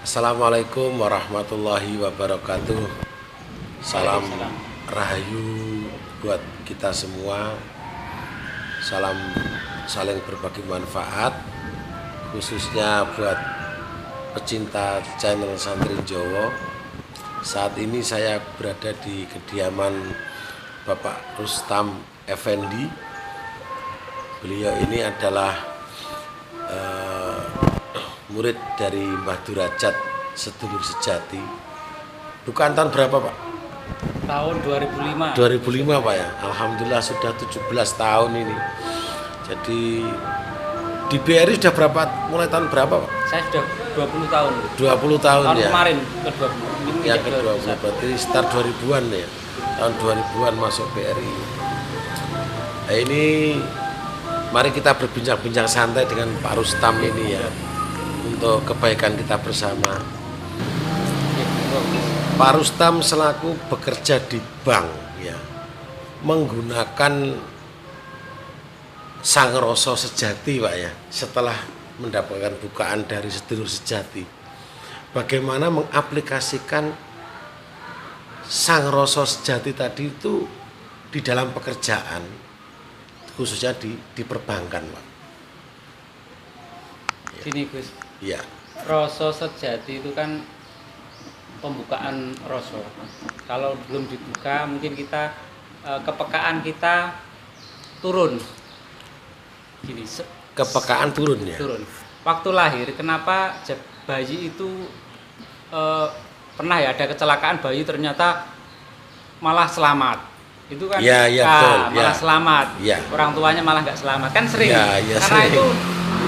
Assalamualaikum warahmatullahi wabarakatuh. Salam Waalaikumsalam. rahayu buat kita semua. Salam saling berbagi manfaat, khususnya buat pecinta channel Santri Jowo. Saat ini saya berada di kediaman Bapak Rustam Effendi. Beliau ini adalah murid dari Mbah Durajat sedulur sejati. Bukan tahun berapa Pak? Tahun 2005. 2005 Pak ya. Alhamdulillah sudah 17 tahun ini. Jadi di BRI sudah berapa? Mulai tahun berapa Pak? Saya sudah 20 tahun. 20 tahun Tahun ya. kemarin ke-20. Ini Yang menjadi kedua 21. berarti start 2000-an ya. Tahun 2000-an masuk BRI. Nah, ini mari kita berbincang-bincang santai dengan Pak Rustam ini ya, untuk kebaikan kita bersama. Pak Rustam selaku bekerja di bank ya, menggunakan sang rasa sejati Pak ya, setelah mendapatkan bukaan dari sedulur sejati, bagaimana mengaplikasikan sang rasa sejati tadi itu di dalam pekerjaan, khususnya di perbankan Pak. Gini Gus, Ya, rasa sejati itu kan pembukaan rasa. Kalau belum dibuka mungkin kita kepekaan kita turun. Gini, kepekaan turun ya. turun. Waktu lahir kenapa bayi itu pernah ya ada kecelakaan bayi ternyata malah selamat. Itu kan Ya, ya, betul, malah ya. selamat. Ya. Orang tuanya malah nggak selamat. Kan sering. Ya, ya, Karena sering. itu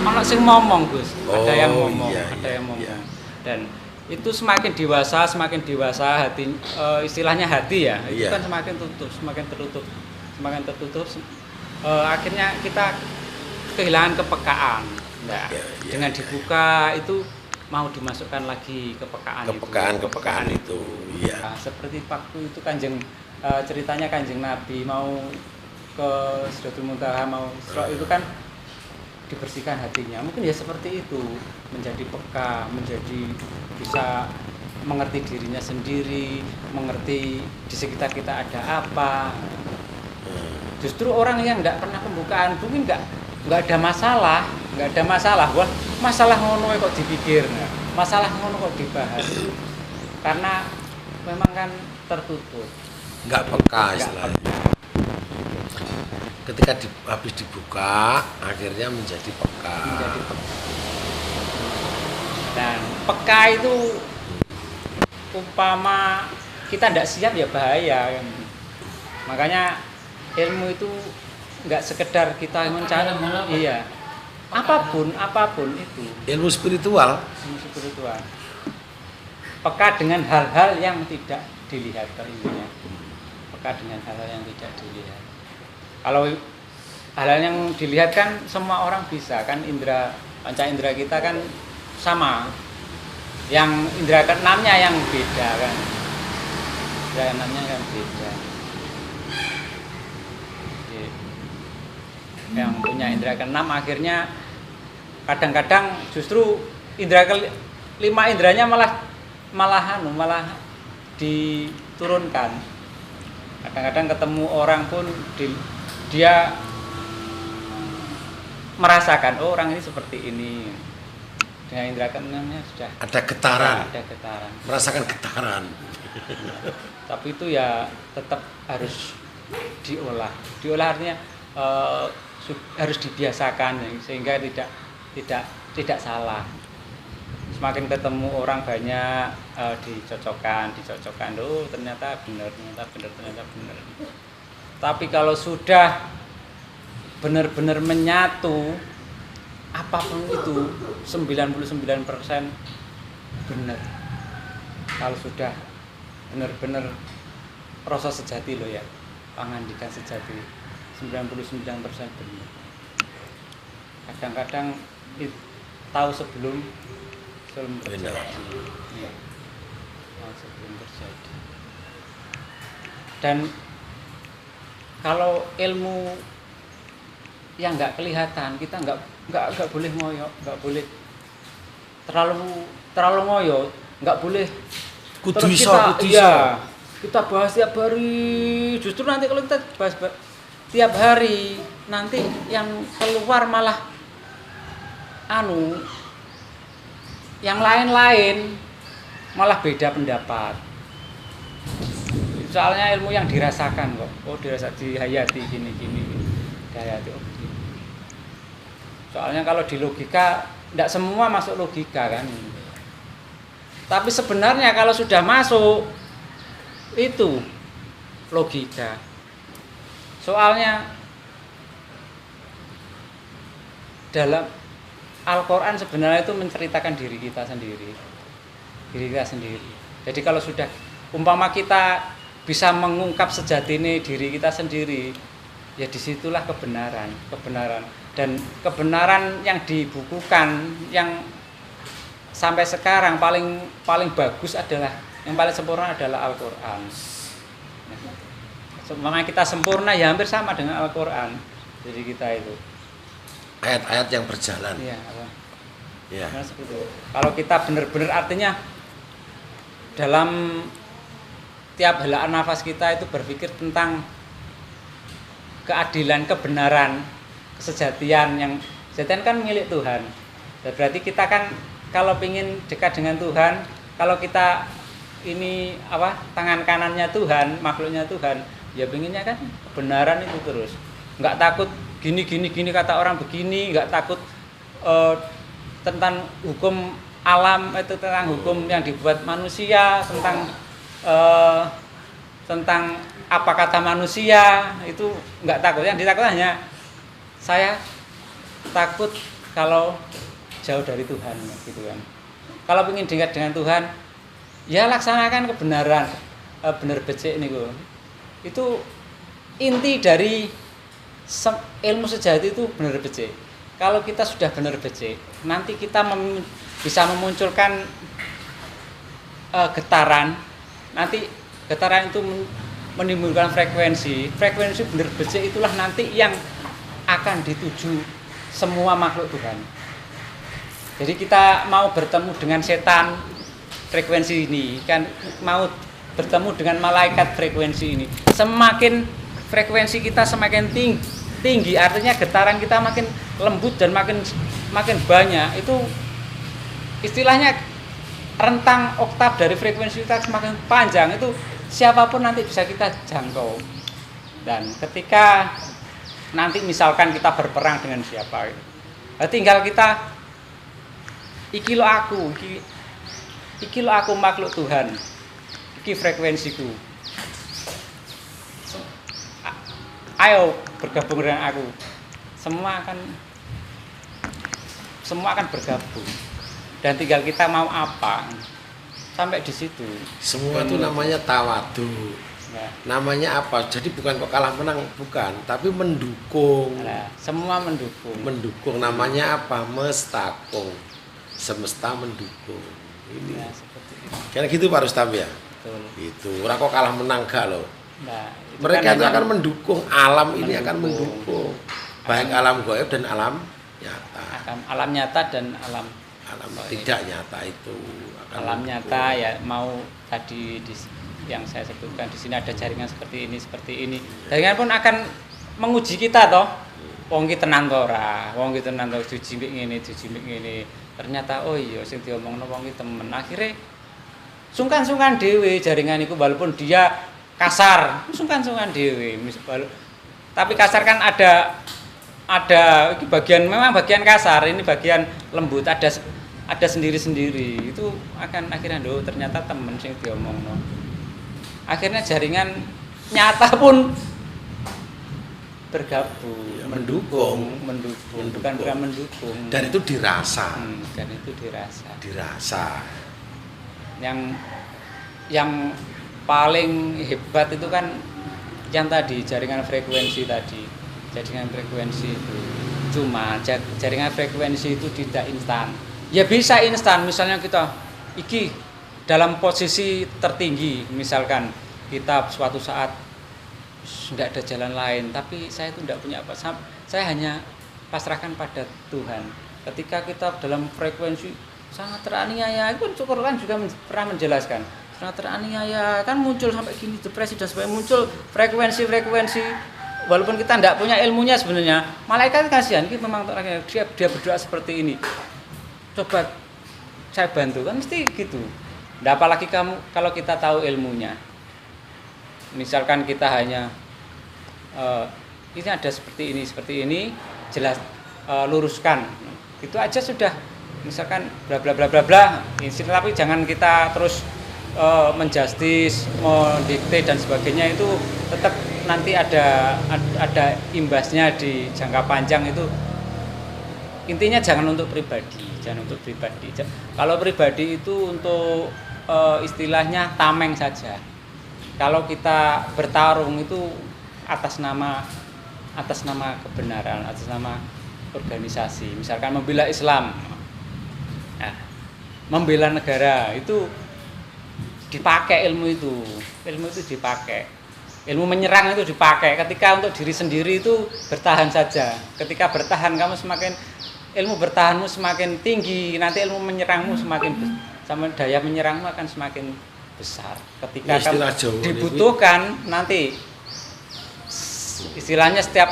ono sing ngomong, Gus. Ada yang Oh, ngomong, iya, ada iya, yang ngomong. iya. Dan itu semakin dewasa hati istilahnya hati ya. Itu Iya. kan semakin tertutup. Akhirnya kita kehilangan kepekaan. Nah, Ya, ya, dengan ya, dibuka itu mau dimasukkan lagi kepekaan itu. Iya. Nah, seperti waktu itu ceritanya Kanjeng Nabi mau ke Sidratul Muntaha, mau Isra, itu kan dibersihkan hatinya. Mungkin ya seperti itu, menjadi peka, menjadi bisa mengerti dirinya sendiri, mengerti di sekitar kita ada apa. Justru orang yang nggak pernah pembukaan mungkin nggak ada masalah. Wah, masalah ngono kok dipikir, masalah ngono kok dibahas. Karena memang kan tertutup. Nggak peka Nggak istilahnya. peka. Ketika habis dibuka, akhirnya menjadi peka. Menjadi peka. Dan peka itu umpama kita tidak siap ya bahaya kan. Makanya ilmu itu nggak sekedar kita mencari, iya, apapun itu Ilmu spiritual. ilmu spiritual. Peka dengan hal-hal yang tidak dilihat intinya. Peka dengan hal-hal yang tidak dilihat. Kalau hal-hal yang dilihat kan semua orang bisa kan, panca indera kita kan sama. Yang indera keenamnya yang beda kan. Indera keenamnya yang beda. Jadi, yang punya indera keenam akhirnya kadang-kadang justru lima inderanya malah diturunkan. Kadang-kadang ketemu orang pun dia merasakan, oh orang ini seperti ini. Dengan indera keenamnya sudah Ada getaran, ada getaran. merasakan getaran. Tapi itu ya tetap harus diolah. Diolah artinya harus dibiasakan sehingga tidak salah. Semakin ketemu orang banyak dicocokkan. Oh ternyata benar. Tapi kalau sudah benar-benar menyatu, apapun itu 99% benar. Kalau sudah benar-benar proses sejati loh ya, pangandikan sejati 99% benar. Kadang-kadang tahu sebelum terjadi. Ya, tahu sebelum terjadi. Dan kalau ilmu yang nggak kelihatan, kita nggak boleh ngoyo, nggak boleh terlalu terlalu ngoyo, nggak boleh Kudu terus iso, kita kudu iso. iya kita bahas tiap hari. Justru nanti kalau kita bahas tiap hari nanti yang keluar malah yang lain-lain malah beda pendapat. Soalnya ilmu yang dirasakan kok. Oh, dirasa dihayati gini dihayati begini. Soalnya kalau di logika tidak semua masuk logika kan. Tapi sebenarnya kalau sudah masuk itu logika. Soalnya dalam Al-Quran sebenarnya itu menceritakan diri kita sendiri. Jadi kalau sudah umpama kita bisa mengungkap sejati ini diri kita sendiri, ya disitulah kebenaran. Dan kebenaran yang dibukukan, yang sampai sekarang paling bagus adalah, yang paling sempurna adalah Al-Quran. Makanya kita sempurna ya hampir sama dengan Al-Quran. Jadi kita itu Ayat-ayat yang berjalan. iya apa? Ya. Nah, seperti itu. Kalau kita benar-benar artinya dalam tiap helaan nafas kita itu berpikir tentang keadilan, kebenaran, kesejatian. Yang kesejatian kan milik Tuhan. Dan berarti kita kan kalau ingin dekat dengan Tuhan, kalau kita ini tangan kanannya Tuhan, makhluknya Tuhan, ya pinginnya kan kebenaran itu terus. Nggak takut gini kata orang begini, nggak takut tentang hukum alam, itu tentang hukum yang dibuat manusia, tentang apa kata manusia, itu nggak takut. Yang ditakut hanya saya takut kalau jauh dari Tuhan gitu kan. Kalau ingin dekat dengan Tuhan, ya laksanakan kebenaran, bener becik niku. Itu inti dari ilmu sejati itu bener becik. Kalau kita sudah bener becik, nanti kita bisa memunculkan getaran. Nanti getaran itu menimbulkan frekuensi bener becik, itulah nanti yang akan dituju semua makhluk Tuhan. Jadi kita mau bertemu dengan setan, frekuensi ini kan, mau bertemu dengan malaikat, frekuensi ini. Semakin frekuensi kita semakin tinggi, artinya getaran kita makin lembut dan makin banyak. Itu istilahnya rentang oktav dari frekuensi kita semakin panjang, itu siapapun nanti bisa kita jangkau. Dan ketika nanti misalkan kita berperang dengan siapa, tinggal kita iki lo aku makhluk Tuhan, iki frekuensiku, ayo bergabung dengan aku. Semua akan bergabung, dan tinggal kita mau apa, sampai di situ. Semua itu namanya tawadu. Nah, Namanya apa? Jadi bukan kok kalah menang, bukan, tapi mendukung. semua mendukung. Mendukung namanya apa? Mestakung. Semesta mendukung. Ini. Nah, seperti itu. Karena gitu Pak Rustam ya. Betul. Itu orang kok kalah menang gak loh. Nah, itu Mereka kan itu hanya akan mendukung, alam ini akan mendukung. mendukung. Baik alam gaib dan alam nyata. alam nyata dan alam Alam tidak nyata itu akan alam mendukung. nyata ya. Mau tadi yang saya sebutkan di sini ada jaringan seperti ini. Jaringan pun akan menguji kita toh. Wong ki tenan to ora, wong ki tenan to dijimbik ngene. Ternyata oh iya sing diomongno wong ki temen. Akhire sungkan-sungkan dhewe jaringan iku, walaupun dia kasar, sungkan-sungkan dhewe. Tapi kasar kan ada memang bagian kasar, ini bagian lembut, ada sendiri-sendiri. Itu akan akhirnya ternyata temen sing diomongno. Akhirnya jaringan nyata pun bergabung, Ya, mendukung. Bukan mendukung. Dan itu dirasa. Dan itu dirasa. Yang paling hebat itu kan yang tadi jaringan frekuensi tadi. Jaringan frekuensi itu. Cuma jaringan frekuensi itu tidak instan. Ya bisa instan, misalnya kita iki dalam posisi tertinggi, misalkan kita suatu saat tidak ada jalan lain, tapi saya itu tidak punya apa, saya hanya pasrahkan pada Tuhan. Ketika kita dalam frekuensi sangat teraniaya. Itu Quran juga pernah menjelaskan sangat teraniaya, kan muncul sampai gini depresi dan sebagainya, muncul frekuensi walaupun kita tidak punya ilmunya sebenarnya. Malaikat kasihan, ini memang dia berdoa seperti ini, coba saya bantu, kan mesti gitu. Nah, apalagi kamu kalau kita tahu ilmunya, misalkan kita hanya ini ada seperti ini jelas, luruskan, itu aja sudah, misalkan bla bla bla bla bla, tapi jangan kita terus menjustis, mendikte dan sebagainya. Itu tetap nanti ada imbasnya di jangka panjang. Itu intinya jangan untuk pribadi. Kalau pribadi itu untuk istilahnya tameng saja. Kalau kita bertarung itu atas nama kebenaran, atas nama organisasi, misalkan membela Islam, nah, membela negara, itu dipakai ilmu itu dipakai, ilmu menyerang itu dipakai. Ketika untuk diri sendiri itu bertahan saja, ketika bertahan kamu semakin, ilmu bertahanmu semakin tinggi, nanti ilmu menyerangmu semakin sama, daya menyerangmu akan semakin besar. Ketika kamu dibutuhkan, nanti istilahnya setiap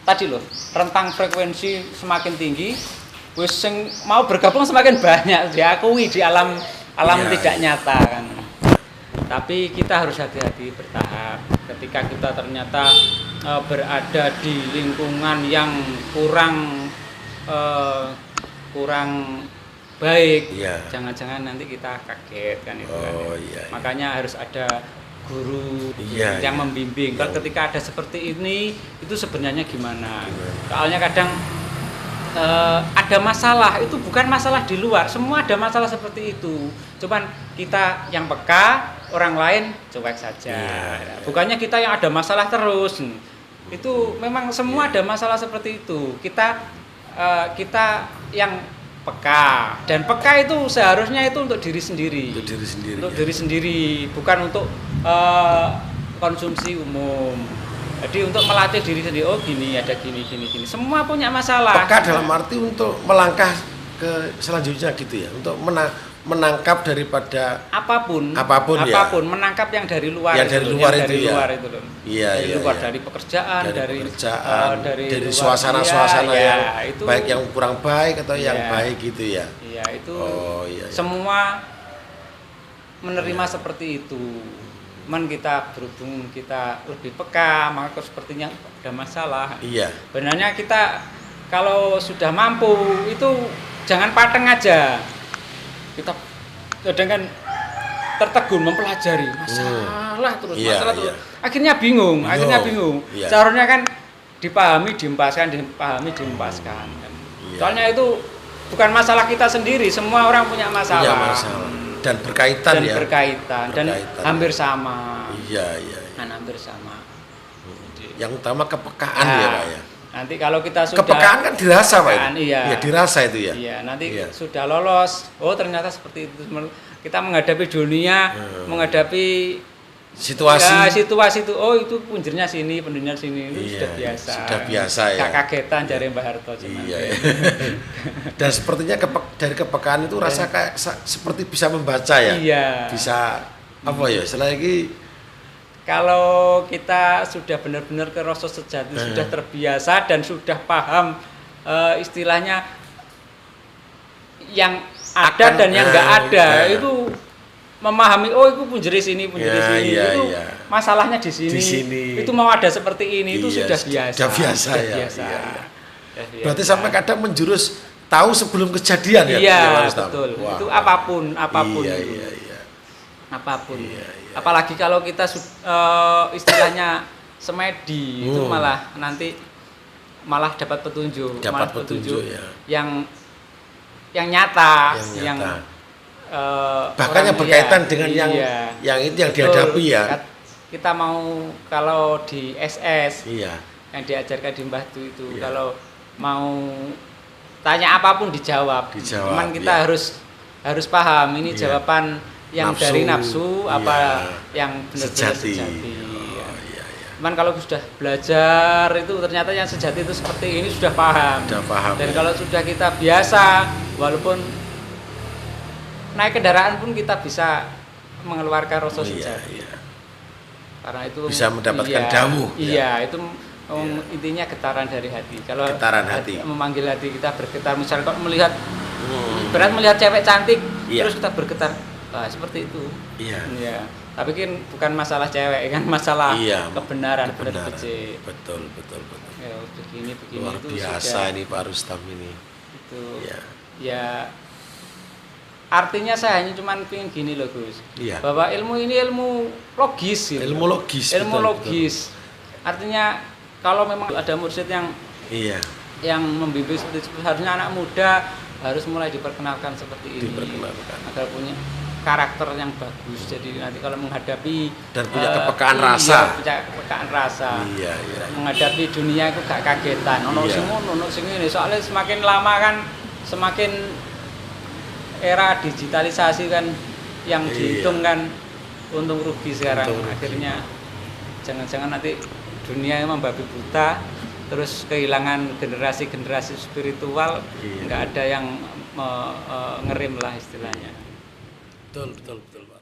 tadi loh, rentang frekuensi semakin tinggi, wis sing mau bergabung semakin banyak, diakui di alam tidak nyata kan. Tapi kita harus hati-hati, bertahap. Ketika kita ternyata berada di lingkungan yang kurang baik, jangan-jangan nanti kita kaget kan itu kan. Makanya harus ada guru yang membimbing. Kalau ketika ada seperti ini, itu sebenarnya gimana? Soalnya kadang ada masalah, itu bukan masalah di luar, semua ada masalah seperti itu. Cuman kita yang peka, orang lain cuek saja. Bukannya kita yang ada masalah terus. Itu memang semua ada masalah seperti itu. Kita yang peka, dan peka itu seharusnya itu untuk diri sendiri. Untuk diri sendiri, bukan untuk konsumsi umum. Jadi untuk melatih diri sendiri, oh gini, ada gini. Semua punya masalah. Peka dalam arti untuk melangkah ke selanjutnya gitu ya, untuk menangkap daripada apapun, menangkap yang dari luar. Yang dari luar itu loh. Dari luar, dari pekerjaan, dari luar, suasana-suasana yang itu, baik yang kurang baik atau yang baik gitu ya. Iya, itu semua menerima seperti itu. Man kita berhubung kita lebih peka, maka sepertinya ada masalah. Benarnya kita kalau sudah mampu itu jangan pateng aja. Kita kadang kan tertegun mempelajari masalah terus. Akhirnya bingung. Seharusnya kan dipahami, diempaskan. Soalnya itu bukan masalah kita sendiri, semua orang punya masalah. Dan berkaitan dan hampir sama. Hampir sama. Yang utama kepekaan ya Pak ya. Nanti kalau kita sudah kepekaan kan dirasa Pak. Iya, dirasa itu ya. Iya, nanti sudah lolos. Oh, ternyata seperti itu. Kita menghadapi dunia, menghadapi situasi itu. Oh, itu punjernya sini, punjernya sini. Itu sudah biasa ya. Gak kagetan dari Mbak Harto cuman. Dan sepertinya dari kepekaan itu rasa kayak seperti bisa membaca ya. Bisa apa ya? Selagi kalau kita sudah benar-benar ke rasa sejati, sudah terbiasa dan sudah paham istilahnya yang ada dan yang enggak ada, itu memahami, oh itu punjeri sini, itu masalahnya di sini. Itu mau ada seperti ini, itu sudah biasa. Berarti sampai kadang menjurus tahu sebelum kejadian ya. Iya, betul. Itu apapun. Apalagi kalau kita istilahnya semedi, itu malah nanti dapat petunjuk, yang nyata. Bahkan yang berkaitan dengan yang itu yang dihadapi ya. Kita mau kalau di SS yang diajarkan di Mbah Tu itu, kalau mau tanya apapun dijawab. Cuman kita harus paham ini jawaban yang nafsu, dari nafsu apa yang benar-benar sejati. Cuman kalau sudah belajar itu ternyata yang sejati itu seperti ini, sudah paham. Dan kalau sudah kita biasa, walaupun naik kendaraan pun kita bisa mengeluarkan rasa Iya, sejati. iya. Karena itu Bisa mendapatkan iya, dawuh, Iya, itu intinya getaran dari hati. Kalau Getaran hati. memanggil hati kita bergetar, misalnya kalau melihat berat Hmm. melihat cewek cantik, Iya. terus kita bergetar. Nah, seperti itu. Iya. Iya. Tapi kan bukan masalah cewek, kan masalah Iya, kebenaran, kebenaran. benar Betul, betul. Ya, begini Luar itu biasa sudah, ini Pak Rustam ini. itu. Iya. Ya artinya saya hanya cuman pengen gini loh Gus. Iya. Bahwa ilmu ini ilmu logis gitu. Ilmu logis. Ilmu betul, logis. Artinya kalau memang ada mursyid yang betul. Iya. membimbing seperti itu, harusnya anak muda harus mulai diperkenalkan seperti ini. Diperkenalkan. Agar punya karakter yang bagus. Jadi nanti kalau menghadapi Dan punya kepekaan iya, rasa. punya kepekaan rasa. Iya, iya. Menghadapi dunia itu gak kagetan. Ono Iya. sing ngono, ono sing ngene. Soalnya semakin lama kan semakin era digitalisasi kan yang Iya. dihitung kan untung rugi sekarang. Untung rugi. Akhirnya jangan-jangan nanti dunia membabi buta, terus kehilangan generasi-generasi spiritual, Iya. nggak ada yang ngerem lah istilahnya. Betul, betul, betul, Pak.